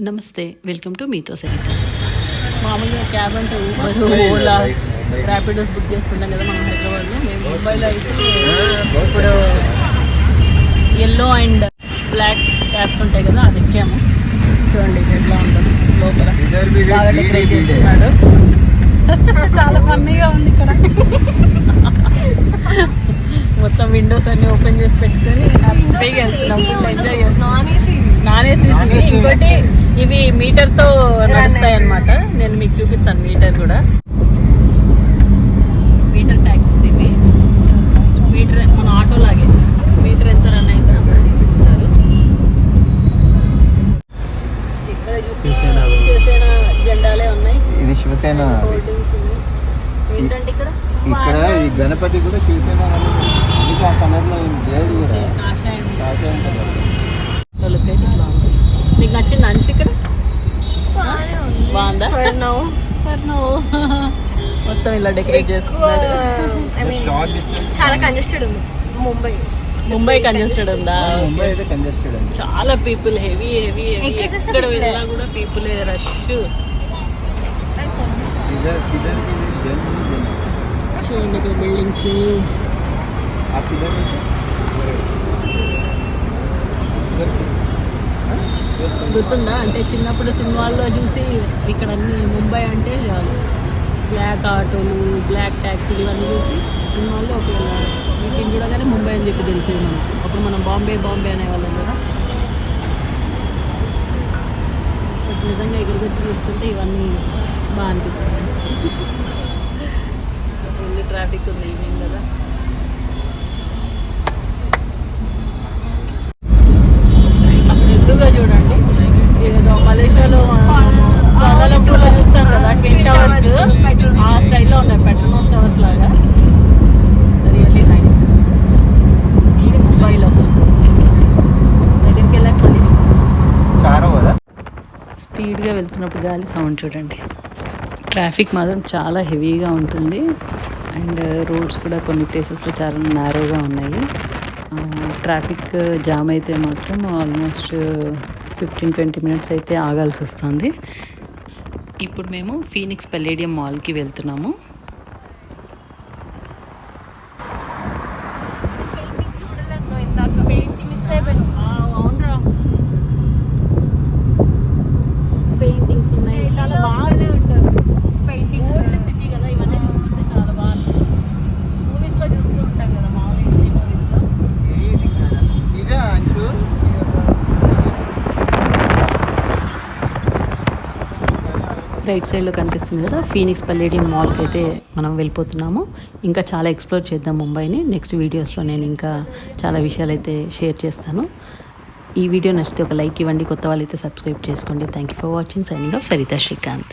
నమస్తే, welcome to మీతో సరిత. మామూలుగా క్యాబ్ అంటే ఊబర్, ఓలా, ర్యాపిడోస్ బుక్ చేసుకుంటాం కదా మనం హైదరాబాద్లో. మేము ముంబైలో అయితే ఇప్పుడు ఎల్లో అండ్ బ్లాక్ క్యాబ్స్ ఉంటాయి కదా, అది ఎక్కాము. చూడండి ఎట్లా ఉంటుంది లోపల, బాగా డెకరేట్ చేస్తున్నాడు. చాలా ఫన్నీగా ఉంది ఇక్కడ. మొత్తం విండోస్ అన్ని ఓపెన్ చేసి పెట్టుకొని హ్యాపీగా ఎంజాయ్ చేస్తాం. Non AC. ఇంకోటి ఇవి మీటర్తో నడుస్తాయి అన్నమాట. నేను మీకు చూపిస్తాను మీటర్ కూడా. మీటర్ ట్యాక్సీస్ ఇవి. మీటర్ మన ఆటో లాగే మీటర్ ఎంత రన్ అయితే అక్కడ తీసుకుంటారు. ఇక్కడ చూసి శివసేన జెండాలే ఉన్నాయి. ఇది శివసేన హోర్డింగ్స్ ఉన్నాయి. ఏంటంటే ఇక్కడ ఈ గణపతి కూడా శివసేన ఆ కలర్ లో దేవుడు కూడా కాషాయం కలర్. నీకు నచ్చింది అంశ ఇక్కడ? బాగుందా? మొత్తం ఇలా డెకరేట్ చేసుకున్నాడు. చాలా కంజెస్టెడ్ ఉంది ముంబై కంజెస్టెడ్ ఉందా? ముంబై అయితే కంజెస్టెడ్ ఉంది. చాలా పీపుల్, హెవీ హెవీ హెవీ. ఎక్కడ వెళ్ళినా కూడా పీపుల్ రష్. చూడండి ఇక్కడ బిల్డింగ్స్. గుర్తుందా అంటే చిన్నప్పుడు సినిమాల్లో చూసి ఇక్కడ అన్ని ముంబై అంటే చాలు బ్లాక్ ఆటోలు, బ్లాక్ ట్యాక్సీలు ఇవన్నీ చూసి సినిమాల్లో ఒకవేళ వీటిని చూడగానే ముంబై అని చెప్పి తెలిసేది మనకు. అప్పుడు మనం బాంబే బాంబే అనేవాళ్ళం కదా. బట్ నిజంగా ఇక్కడికి వచ్చి చూస్తుంటే ఇవన్నీ బాగా అనిపిస్తుంది. ఫుల్ ట్రాఫిక్ ఉంది ఈవినింగ్ కదా. ఎదురుగా చూడండి, ఏదో మలేషియాలో కోలాలంపూర్లో చూస్తాం కదా ట్విన్ టవర్స్, ఆ స్టైల్లో ఉన్నాయి పెట్రోనస్ టవర్స్ లాగా. Really nice. ఇది ముంబైలో దగ్గరికి వెళ్ళాక మళ్ళీ స్పీడ్గా వెళ్తున్నప్పుడు గాలి సౌండ్ చూడండి. ట్రాఫిక్ మాత్రం చాలా హెవీగా ఉంటుంది. అండ్ రోడ్స్ కూడా కొన్ని ప్లేసెస్లో చాలా నారోగా ఉన్నాయి. ట్రాఫిక్ జామ్ అయితే మాత్రం ఆల్మోస్ట్ 15-20 మినిట్స్ అయితే ఆగాల్సి వస్తుంది. ఇప్పుడు మేము ఫీనిక్స్ పల్లేడియం మాల్కి వెళ్తున్నాము. పెయింటింగ్స్ ఉన్నాయి, చాలా బాగుంది. సిటీ కదా, ఇవన్నీ చూస్తుంటే చాలా బాగుంది. మూవీస్లో చూస్తూ ఉంటాం కదా మామూలు హిందీ మూవీస్లో. రైట్ సైడ్లో కనిపిస్తుంది కదా ఫీనిక్స్ పల్లేడియం మాల్కి అయితే మనం వెళ్ళిపోతున్నాము. ఇంకా చాలా ఎక్స్ప్లోర్ చేద్దాం ముంబైని. నెక్స్ట్ వీడియోస్లో నేను ఇంకా చాలా విషయాలు అయితే షేర్ చేస్తాను. ఈ వీడియో నచ్చితే ఒక లైక్ ఇవ్వండి. కొత్త వాళ్ళు అయితే సబ్స్క్రైబ్ చేసుకోండి. Thank you for watching. Signing off Saritha Srikanth.